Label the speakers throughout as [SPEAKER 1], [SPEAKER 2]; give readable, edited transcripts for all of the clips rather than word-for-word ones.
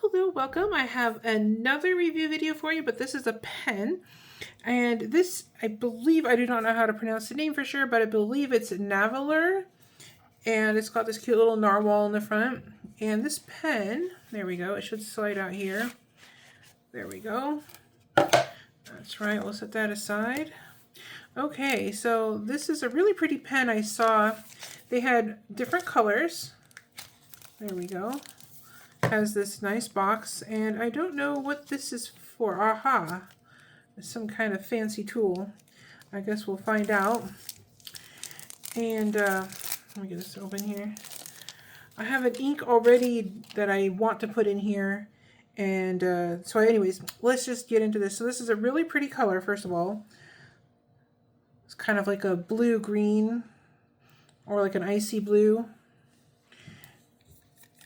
[SPEAKER 1] Hello, welcome. I have another review video for you, but this is a pen. And this, I believe, I do not know how to pronounce the name for sure, but I believe it's Nahvalur. And it's got this cute little narwhal in the front. And this pen, there we go, it should slide out here. There we go. That's right, we'll set that aside. Okay, so this is a really pretty pen I saw. They had different colors. There we go. Has this nice box, and I don't know what this is for. Aha, it's some kind of fancy tool. I guess we'll find out. And let me get this open here. I have an ink already that I want to put in here, and so anyways, let's just get into this. So this is a really pretty color. First of all, it's kind of like a blue-green or like an icy blue.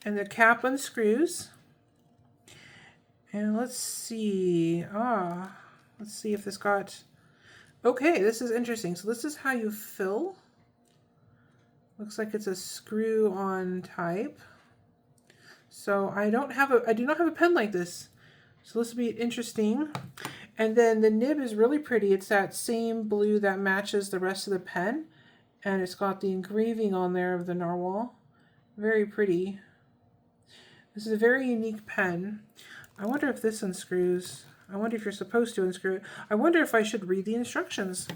[SPEAKER 1] And the cap unscrews. And let's see. Let's see if this got... Okay, this is interesting. So this is how you fill. Looks like it's a screw-on type. So I do not have a pen like this. So this will be interesting. And then the nib is really pretty. It's that same blue that matches the rest of the pen. And it's got the engraving on there of the narwhal. Very pretty. This is a very unique pen. I wonder if this unscrews. I wonder if you're supposed to unscrew it. I wonder if I should read the instructions.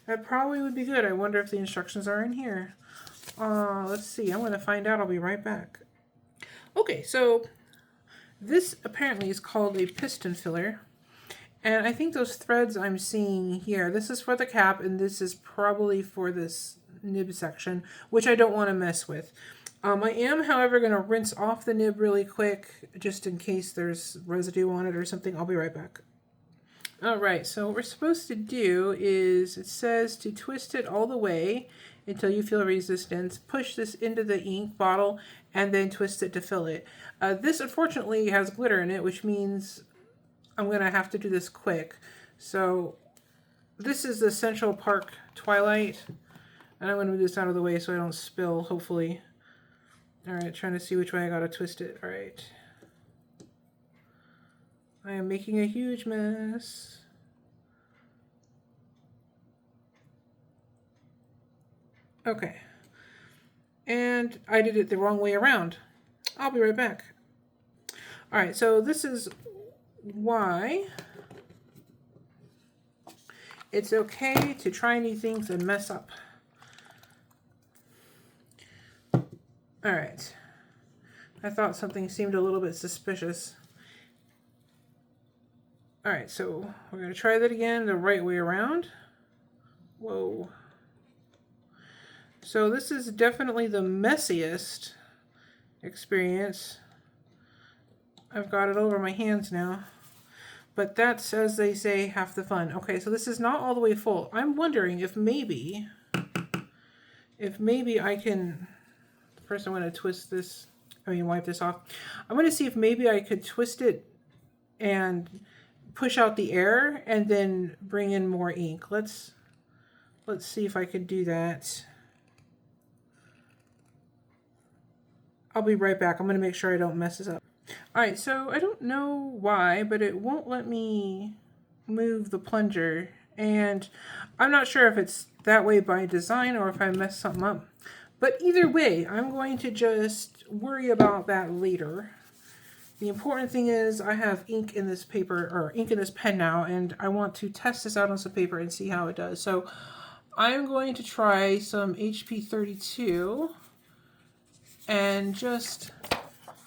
[SPEAKER 1] That probably would be good. I wonder if the instructions are in here. Let's see. I'm going to find out. I'll be right back. Okay, so this apparently is called a piston filler. And I think those threads I'm seeing here, this is for the cap, and this is probably for this nib section, which I don't want to mess with. I am, however, going to rinse off the nib really quick, just in case there's residue on it or something. I'll be right back. Alright, so what we're supposed to do is, it says to twist it all the way until you feel resistance, push this into the ink bottle, and then twist it to fill it. This, unfortunately, has glitter in it, which means I'm going to have to do this quick. So, this is the Central Park Twilight, and I'm going to move this out of the way so I don't spill, hopefully. Alright, trying to see which way I gotta twist it. Alright. I am making a huge mess. Okay. And I did it the wrong way around. I'll be right back. Alright, so this is why it's okay to try new things and mess up. Alright, I thought something seemed a little bit suspicious. Alright, so we're going to try that again the right way around. Whoa. So this is definitely the messiest experience. I've got it over my hands now. But that's, as they say, half the fun. Okay, so this is not all the way full. I'm wondering if maybe I can... First, I'm going to twist this, wipe this off. I'm going to see if maybe I could twist it and push out the air and then bring in more ink. Let's see if I could do that. I'll be right back. I'm going to make sure I don't mess this up. Alright, so I don't know why, but it won't let me move the plunger. And I'm not sure if it's that way by design or if I messed something up. But either way, I'm going to just worry about that later. The important thing is I have ink in this paper, or ink in this pen now, and I want to test this out on some paper and see how it does. So I'm going to try some HP 32 and just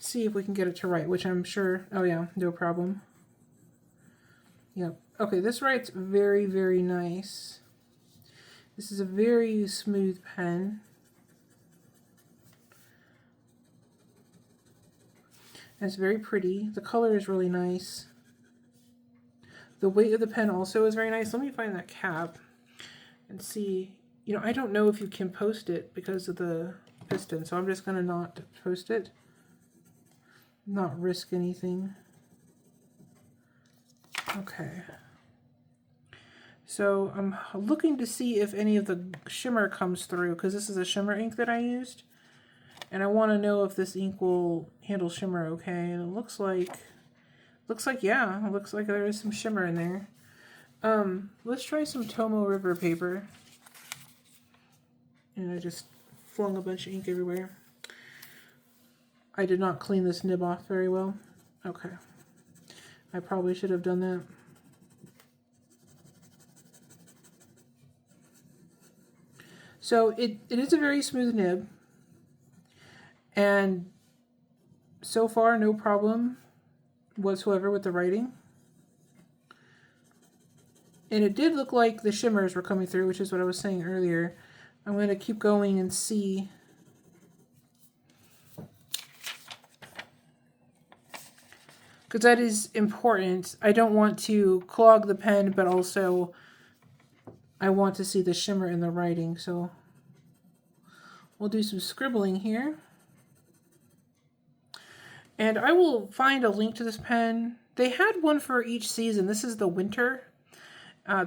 [SPEAKER 1] see if we can get it to write, which I'm sure, oh yeah, no problem. Yep. Okay, this writes very, very nice. This is a very smooth pen. And it's very pretty. The color is really nice. The weight of the pen also is very nice. Let me find that cap and see. You know, I don't know if you can post it because of the piston, so I'm just going to not post it. Not risk anything. Okay. So I'm looking to see if any of the shimmer comes through, because this is a shimmer ink that I used. And I want to know if this ink will handle shimmer okay. And it looks like, yeah, it looks like there is some shimmer in there. Let's try some Tomo River paper. And I just flung a bunch of ink everywhere. I did not clean this nib off very well. Okay. I probably should have done that. So it is a very smooth nib. And so far, no problem whatsoever with the writing. And it did look like the shimmers were coming through, which is what I was saying earlier. I'm going to keep going and see. Because that is important. I don't want to clog the pen, but also I want to see the shimmer in the writing. So we'll do some scribbling here. And I will find a link to this pen. They had one for each season. This is the winter.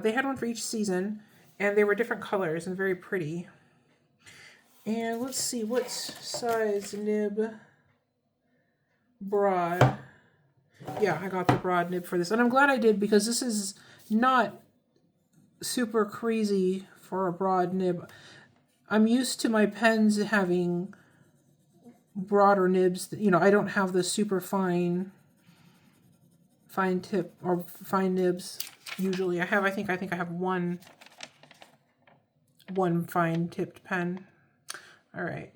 [SPEAKER 1] They had one for each season, and they were different colors and very pretty. And let's see, what size nib? Broad. Yeah, I got the broad nib for this. And I'm glad I did, because this is not super crazy for a broad nib. I'm used to my pens having broader nibs. You know, I don't have the super fine tip or fine nibs usually. I think I have one fine tipped pen. All right.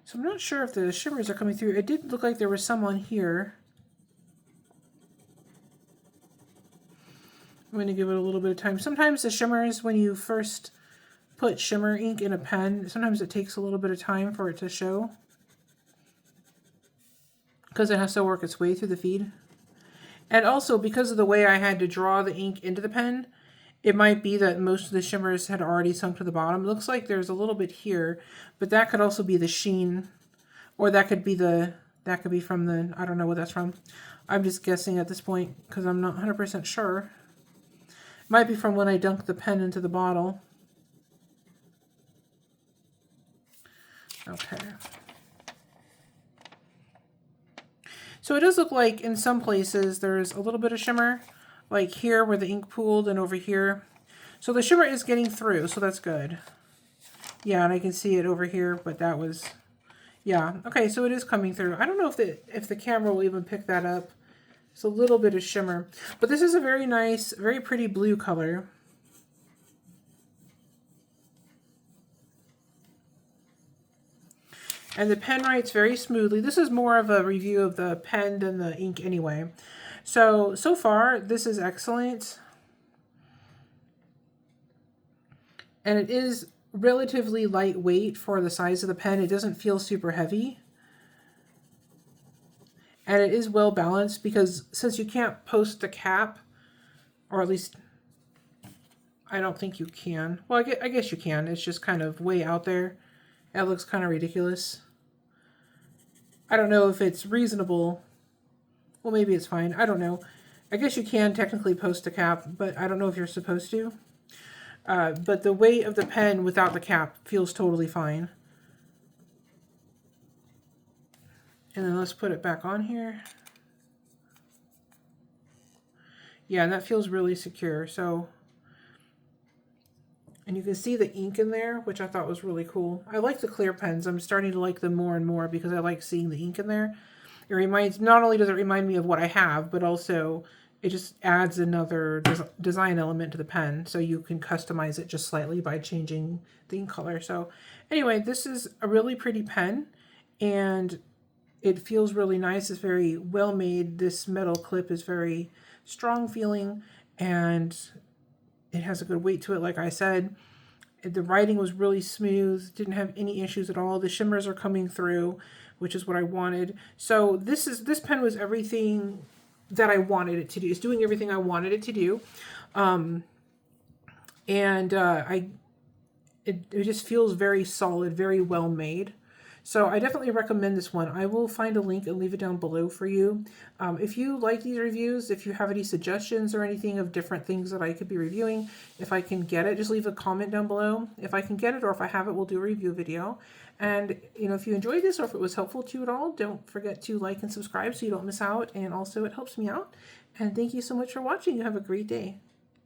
[SPEAKER 1] So I'm not sure if the shimmers are coming through. It did look like there was some on here. I'm going to give it a little bit of time. Sometimes the shimmers, when you first put shimmer ink in a pen, sometimes it takes a little bit of time for it to show, because it has to work its way through the feed. And also, because of the way I had to draw the ink into the pen, it might be that most of the shimmers had already sunk to the bottom. It looks like there's a little bit here, but that could also be the sheen, or that could be from the, I don't know what that's from. I'm just guessing at this point because I'm not 100% sure. It might be from when I dunked the pen into the bottle. Okay. So it does look like in some places there's a little bit of shimmer, like here where the ink pooled and over here. So the shimmer is getting through, so that's good. Yeah, and I can see it over here, but that was, yeah. Okay, so it is coming through. I don't know if the camera will even pick that up. It's a little bit of shimmer, but this is a very nice, very pretty blue color. And the pen writes very smoothly. This is more of a review of the pen than the ink anyway. So far, this is excellent. And it is relatively lightweight for the size of the pen. It doesn't feel super heavy. And it is well balanced, because since you can't post the cap, or at least I don't think you can. Well, I guess you can. It's just kind of way out there. It looks kind of ridiculous. I don't know if it's reasonable. Well, maybe it's fine. I don't know. I guess you can technically post a cap, but I don't know if you're supposed to. But the weight of the pen without the cap feels totally fine. And then let's put it back on here. Yeah, and that feels really secure. So, and you can see the ink in there, which I thought was really cool. I like the clear pens. I'm starting to like them more and more because I like seeing the ink in there. It reminds, not only does it remind me of what I have, but also it just adds another design element to the pen. So you can customize it just slightly by changing the ink color. So anyway, this is a really pretty pen, and it feels really nice. It's very well made. This metal clip is very strong feeling, and it has a good weight to it, like I said. The writing was really smooth, didn't have any issues at all. The shimmers are coming through, which is what I wanted. So this pen was everything that I wanted it to do. It's doing everything I wanted it to do. It just feels very solid, very well made. So I definitely recommend this one. I will find a link and leave it down below for you. If you like these reviews, if you have any suggestions or anything of different things that I could be reviewing, if I can get it, just leave a comment down below. If I can get it or if I have it, we'll do a review video. And if you enjoyed this or if it was helpful to you at all, don't forget to like and subscribe so you don't miss out. And also it helps me out. And thank you so much for watching. You have a great day.